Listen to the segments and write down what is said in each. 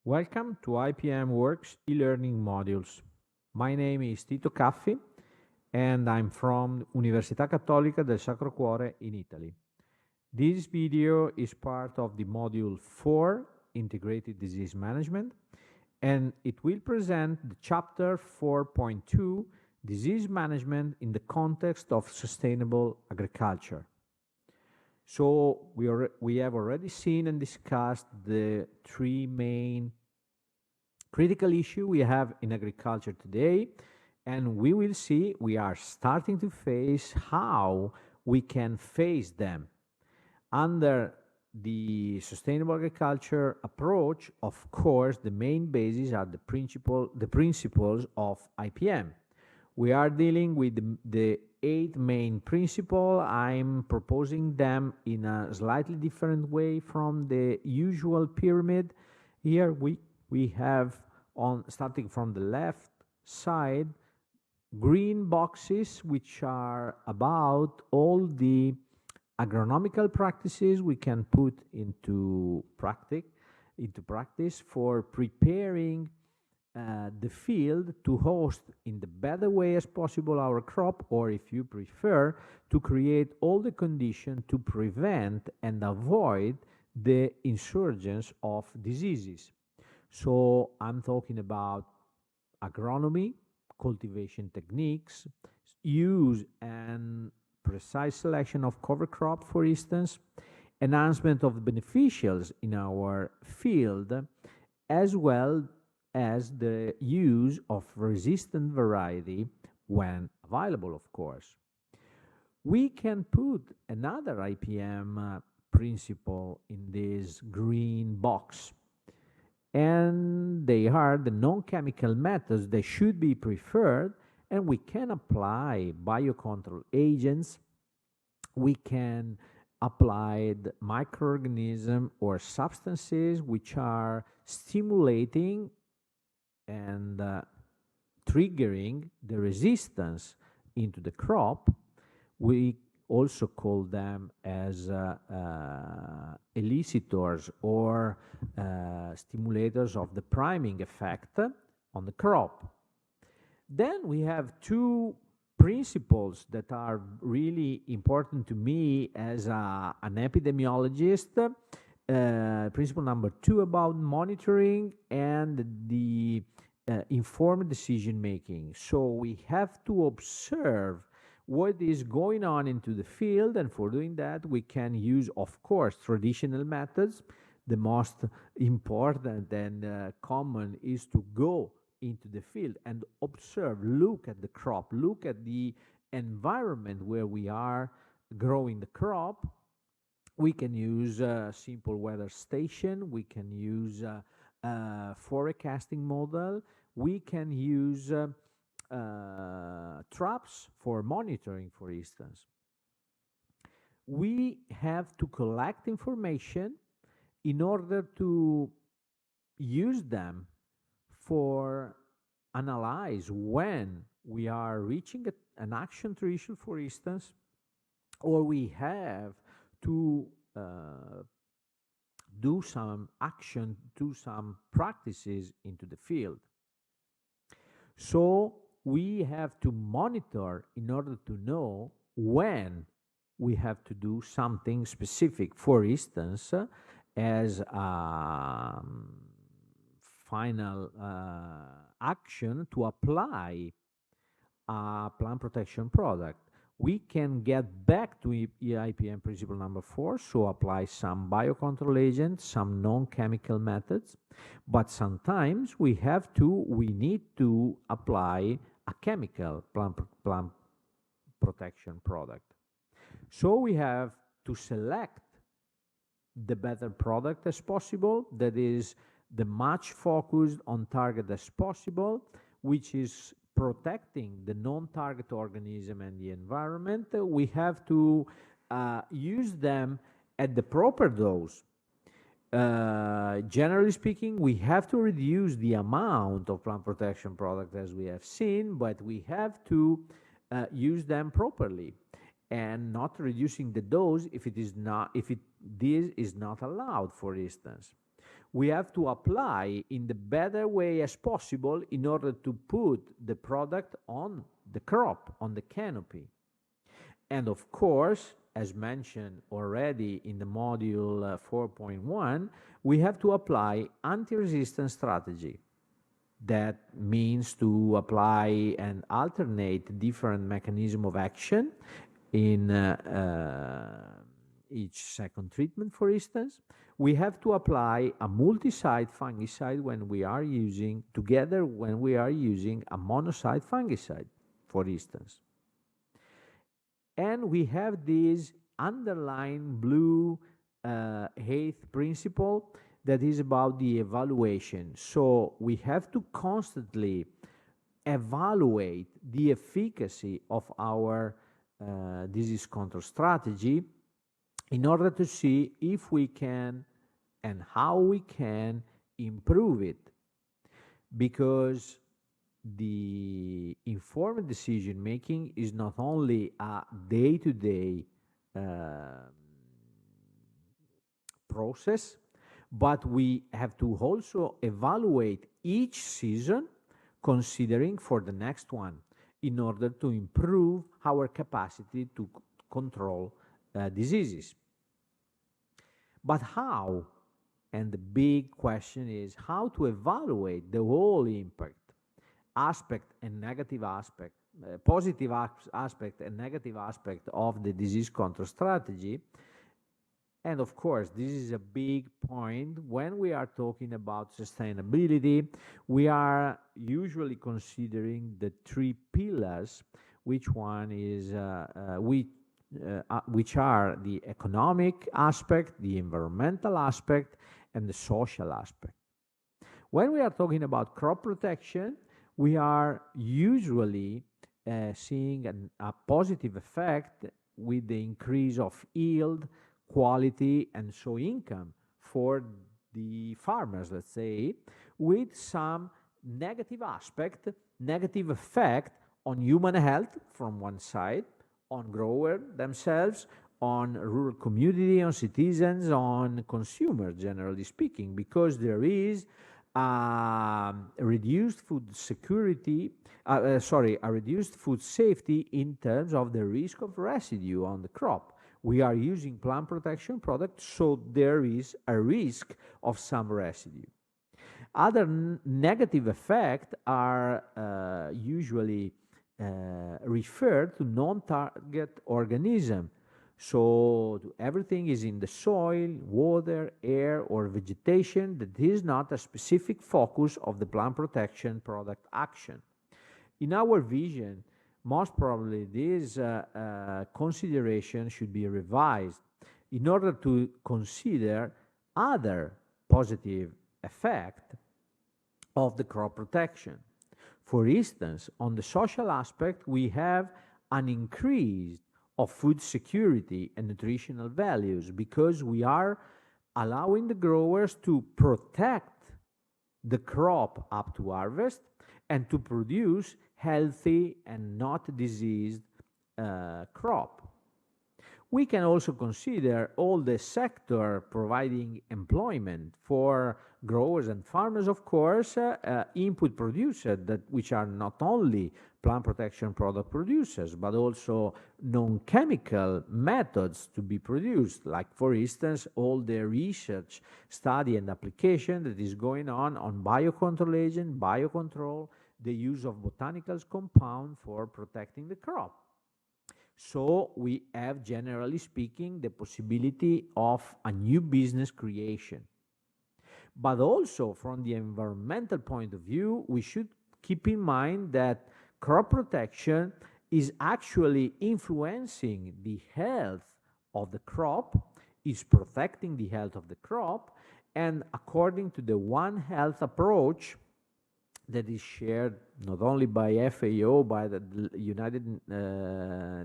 Welcome to IPMWORKS e-learning modules. My name is Tito Caffi and I'm from Università Cattolica del Sacro Cuore in Italy. This video is part of the module 4, Integrated Disease Management, and it will present the chapter 4.2, Disease Management in the Context of Sustainable Agriculture. So we have already seen and discussed the three main critical issues we have in agriculture today, and we will see we are starting to face how we can face them. Under the sustainable agriculture approach, of course, the main bases are the principles of IPM. We are dealing with the 8 main principles. I'm proposing them in a slightly different way from the usual pyramid. Here we have, starting from the left side, green boxes, which are about all the agronomical practices we can put into practice for preparing the field to host in the better way as possible our crop, or if you prefer, to create all the conditions to prevent and avoid the insurgence of diseases. So I'm talking about agronomy, cultivation techniques, use and precise selection of cover crop, for instance, enhancement of the beneficials in our field, as well as the use of resistant variety when available, of course. We can put another IPM principle in this green box, and they are the non-chemical methods that should be preferred, and we can apply biocontrol agents. We can apply microorganisms or substances which are stimulating and triggering the resistance into the crop. We also call them as elicitors or stimulators of the priming effect on the crop. Then we have 2 principles that are really important to me as an epidemiologist. Principle number 2 about monitoring and the informed decision making. So we have to observe what is going on into the field, and for doing that we can use, of course, traditional methods. The most important and common is to go into the field and observe, look at the crop, look at the environment where we are growing the crop. We can use a simple weather station, we can use a forecasting model, we can use traps for monitoring, for instance. We have to collect information in order to use them for analyze when we are reaching an action threshold, for instance, or we have to do some action, do some practices into the field. So we have to monitor in order to know when we have to do something specific, for instance, as a final action to apply a plant protection product. We can get back to IPM principle number 4, so apply some biocontrol agents, some non-chemical methods, but sometimes we need to apply a chemical plant protection product. So we have to select the better product as possible, that is the much focused on target as possible, which is protecting the non-target organism and the environment. We have to use them at the proper dose. Generally speaking, we have to reduce the amount of plant protection product as we have seen, but we have to use them properly and not reducing the dose if this is not allowed, for instance. we have to apply in the better way as possible in order to put the product on the crop, on the canopy. And of course, as mentioned already in the module 4.1, we have to apply anti-resistance strategy. That means to apply and alternate different mechanism of action in each second treatment, for instance. We have to apply a multi-site fungicide when we are using, together when we are using a monosite fungicide, for instance. And we have this underlying blue eighth principle that is about the evaluation. So we have to constantly evaluate the efficacy of our disease control strategy in order to see if we can and how we can improve it. Because the informed decision making is not only a day-to-day process, but we have to also evaluate each season considering for the next one in order to improve our capacity to control diseases. But how? And the big question is how to evaluate the whole impact, aspect and negative aspect, positive aspect and negative aspect of the disease control strategy. And of course, this is a big point. When we are talking about sustainability, we are usually considering the three pillars, which one is which are the economic aspect, the environmental aspect, and the social aspect. When we are talking about crop protection, we are usually seeing a positive effect with the increase of yield, quality, and so income for the farmers, let's say, with some negative aspect, negative effect on human health from one side, on growers themselves, on rural community, on citizens, on consumers, generally speaking, because there is reduced food security, a reduced food safety in terms of the risk of residue on the crop. We are using plant protection products, so there is a risk of some residue. Other negative effects are usually referred to non-target organism. So everything is in the soil, water, air, or vegetation that is not a specific focus of the plant protection product action. In our vision, most probably this consideration should be revised in order to consider other positive effects of the crop protection. For instance, on the social aspect, we have an increase of food security and nutritional values because we are allowing the growers to protect the crop up to harvest and to produce healthy and not diseased crop. We can also consider all the sector providing employment for growers and farmers, of course, input producers which are not only plant protection product producers, but also non-chemical methods to be produced, like, for instance, all the research, study, and application that is going on biocontrol agent, biocontrol, the use of botanical compound for protecting the crop. So we have, generally speaking, the possibility of a new business creation. But also from the environmental point of view, we should keep in mind that crop protection is actually influencing the health of the crop, is protecting the health of the crop, and according to the One Health approach that is shared not only by FAO, by the United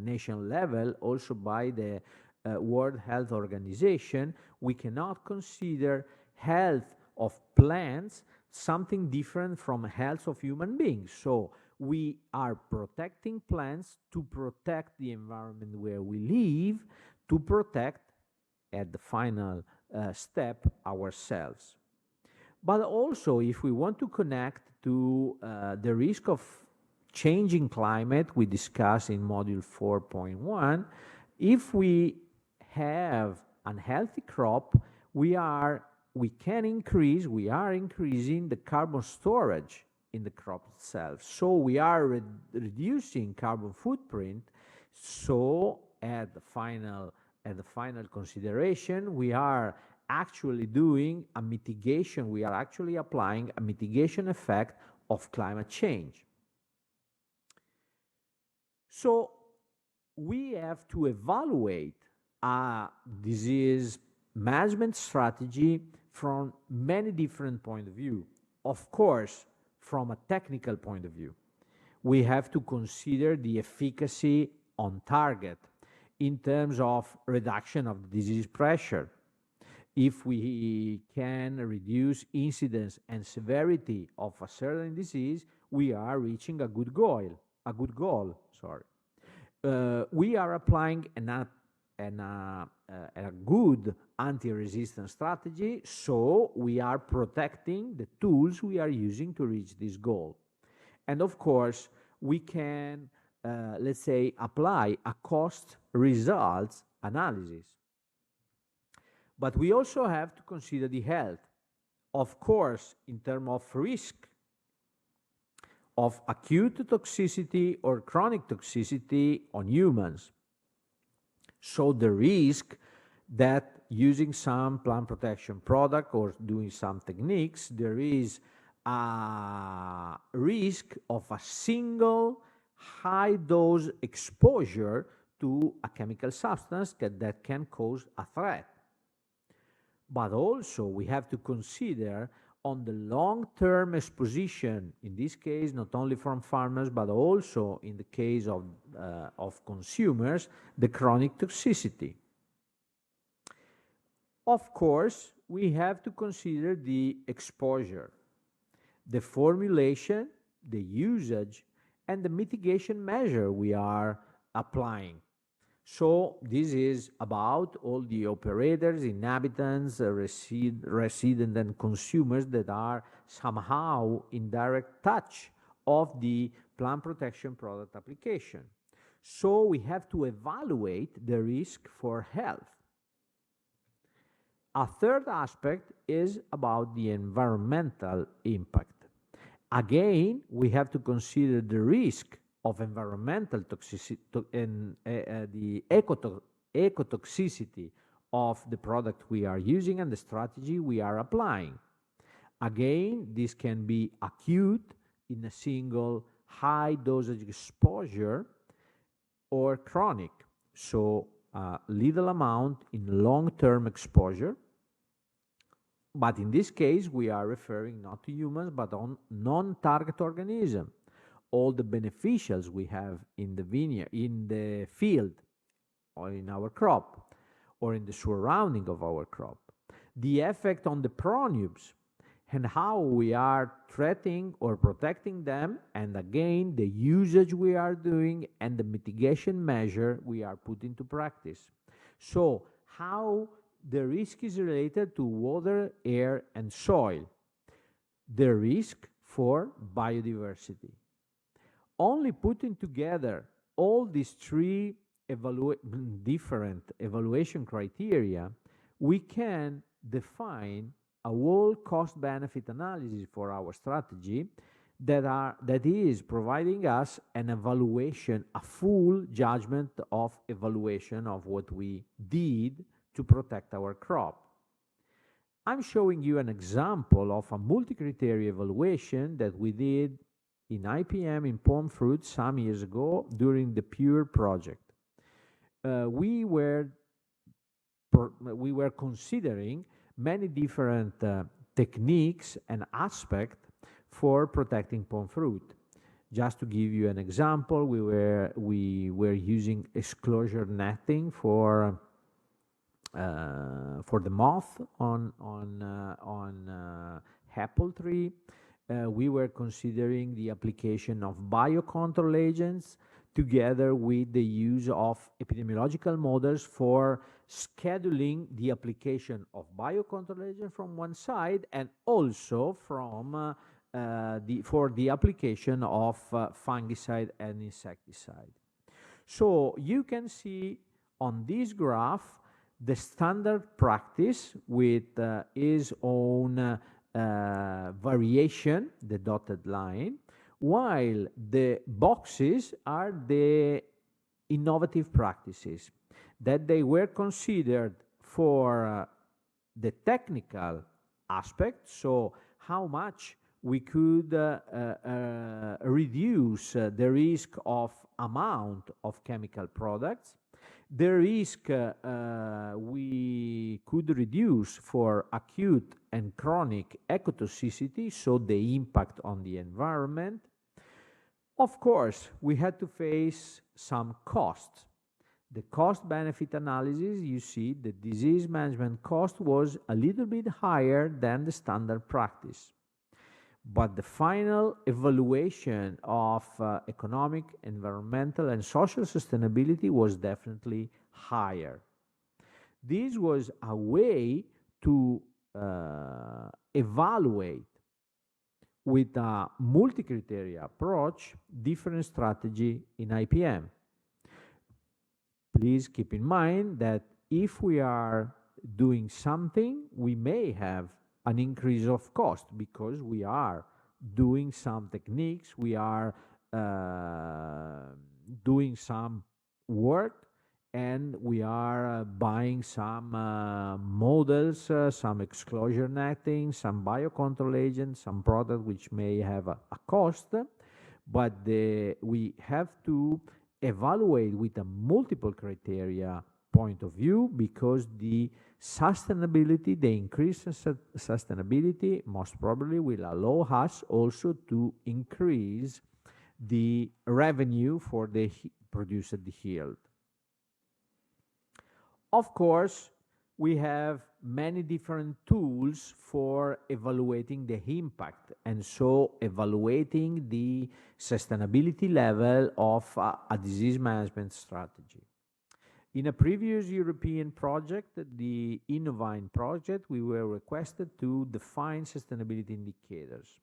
Nations level, also by the World Health Organization, we cannot consider health of plants something different from health of human beings. So we are protecting plants to protect the environment where we live, to protect, at the final step, ourselves. But also, if we want to connect to the risk of changing climate we discussed in module 4.1, if we have unhealthy crop, we are increasing the carbon storage in the crop itself. So we are reducing carbon footprint. So at the final consideration, we are actually doing a mitigation. We are actually applying a mitigation effect of climate change. So we have to evaluate a disease management strategy from many different points of view. Of course, from a technical point of view, we have to consider the efficacy on target in terms of reduction of the disease pressure. If we can reduce incidence and severity of a certain disease, we are reaching a good goal. We are applying a good anti-resistance strategy, so we are protecting the tools we are using to reach this goal. And of course, we can, let's say, apply a cost results analysis. But we also have to consider the health, of course, in terms of risk of acute toxicity or chronic toxicity on humans. So the risk that using some plant protection product or doing some techniques, there is a risk of a single high dose exposure to a chemical substance that can cause a threat. But also we have to consider on the long-term exposition, in this case, not only from farmers, but also in the case of consumers, the chronic toxicity. Of course, we have to consider the exposure, the formulation, the usage, and the mitigation measure we are applying. So this is about all the operators, inhabitants, residents, and consumers that are somehow in direct touch of the plant protection product application. So we have to evaluate the risk for health. A third aspect is about the environmental impact. Again, we have to consider the risk of environmental toxicity and the ecotoxicity of the product we are using and the strategy we are applying. Again, this can be acute in a single high dosage exposure or chronic, so little amount in long-term exposure. But in this case, we are referring not to humans, but on non-target organism. All the beneficials we have in the vineyard, in the field, or in our crop, or in the surrounding of our crop. The effect on the pronubes, and how we are treating or protecting them, and again, the usage we are doing and the mitigation measure we are putting into practice. So, how the risk is related to water, air, and soil. The risk for biodiversity. Only putting together all these three different evaluation criteria, we can define a whole cost-benefit analysis for our strategy that is providing us an evaluation, a full judgment of evaluation of what we did to protect our crop. I'm showing you an example of a multi-criteria evaluation that we did in IPM in palm fruit some years ago during the Pure project. We were considering many different techniques and aspects for protecting palm fruit. Just to give you an example, we were using exclosure netting for the moth on apple tree. We were considering the application of biocontrol agents together with the use of epidemiological models for scheduling the application of biocontrol agent from one side, and also from for the application of fungicide and insecticide. So you can see on this graph the standard practice with its own variation, the dotted line, while the boxes are the innovative practices that they were considered for the technical aspect, so how much we could reduce the risk of amount of chemical products, the risk we could reduce for acute and chronic ecotoxicity, so the impact on the environment. Of course, we had to face some costs. The cost-benefit analysis, you see, the disease management cost was a little bit higher than the standard practice. But the final evaluation of economic, environmental, and social sustainability was definitely higher. This was a way to evaluate with a multi-criteria approach different strategy in IPM. Please keep in mind that if we are doing something, we may have an increase of cost because we are doing some techniques, we are doing some work, and we are buying some models, some exclusion netting, some biocontrol agents, some product which may have a cost, but we have to evaluate with a multiple criteria point of view, because the sustainability, the increase in sustainability most probably will allow us also to increase the revenue for the produced yield. Of course, we have many different tools for evaluating the impact, and so evaluating the sustainability level of a disease management strategy. In a previous European project, the Innovine project, we were requested to define sustainability indicators.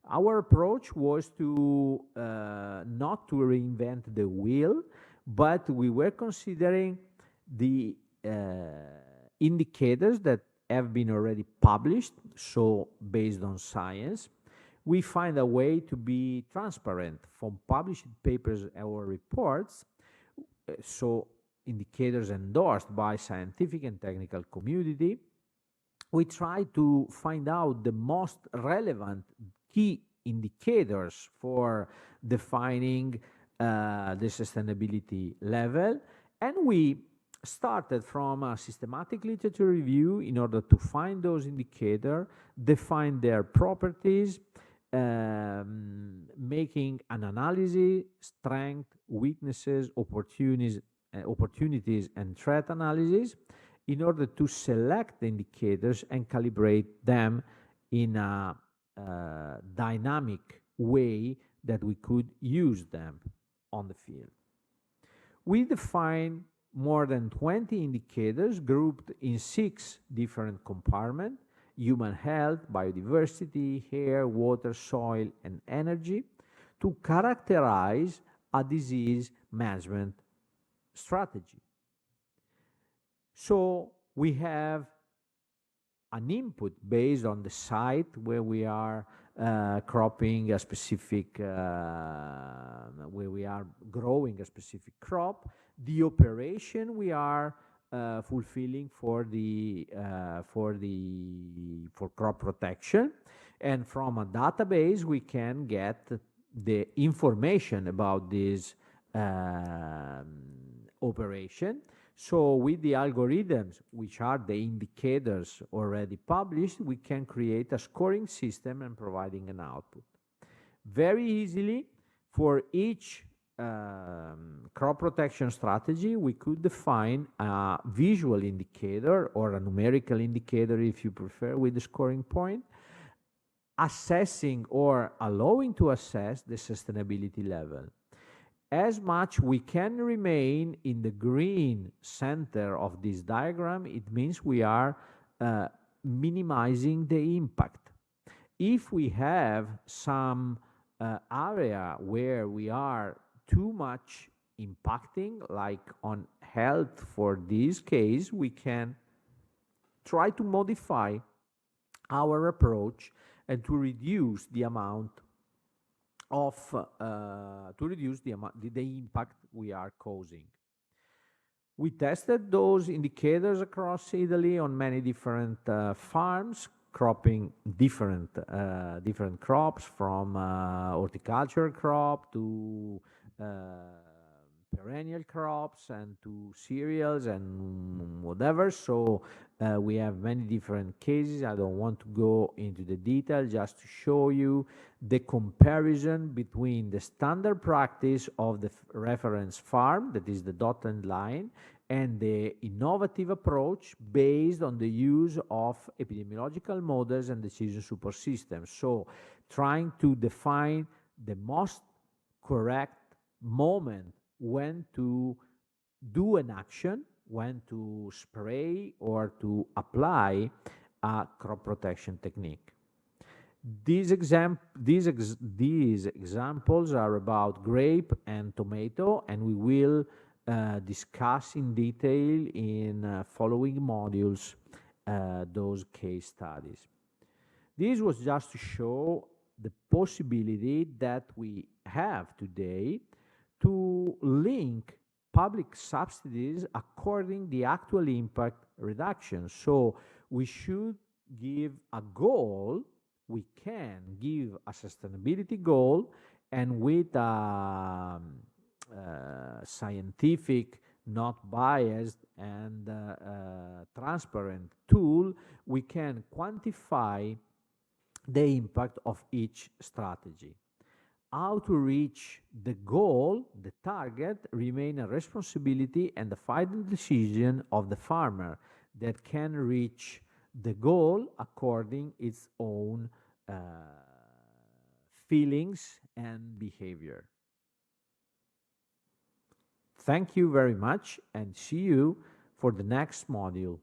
Our approach was to not to reinvent the wheel, but we were considering the indicators that have been already published, so based on science. We find a way to be transparent from published papers or reports, so indicators endorsed by scientific and technical community. We try to find out the most relevant key indicators for defining the sustainability level, and we started from a systematic literature review in order to find those indicators, define their properties, making an analysis, strength, weaknesses, opportunities, and threat analysis in order to select the indicators and calibrate them in a dynamic way that we could use them on the field. We define more than 20 indicators grouped in 6 different compartments: human health, biodiversity, air, water, soil, and energy, to characterize a disease management strategy. So we have an input based on the site where we are cropping a specific, where we are growing a specific crop, the operation we are fulfilling for crop protection, and from a database we can get the information about this operation. So with the algorithms, which are the indicators already published, we can create a scoring system and providing an output. Very easily, for each crop protection strategy, we could define a visual indicator or a numerical indicator, if you prefer, with the scoring point, assessing or allowing to assess the sustainability level. as much we can remain in the green center of this diagram, it means we are minimizing the impact. If we have some area where we are too much impacting, like on health for this case, we can try to modify our approach and to reduce the amount of the impact we are causing. We tested those indicators across Italy on many different farms, cropping different crops, from horticultural crop to perennial crops and to cereals and whatever. So we have many different cases. I don't want to go into the detail, just to show you the comparison between the standard practice of the reference farm, that is the dotted line, and the innovative approach based on the use of epidemiological models and decision support systems. So trying to define the most correct moment when to do an action, when to spray or to apply a crop protection technique. These examples are about grape and tomato, and we will discuss in detail in following modules those case studies. This was just to show the possibility that we have today to link public subsidies according the actual impact reduction. So we should give a goal, we can give a sustainability goal, and with a scientific, not biased, and transparent tool, we can quantify the impact of each strategy. How to reach the goal, the target, remain a responsibility and the final decision of the farmer that can reach the goal according its own feelings and behavior. Thank you very much, and see you for the next module.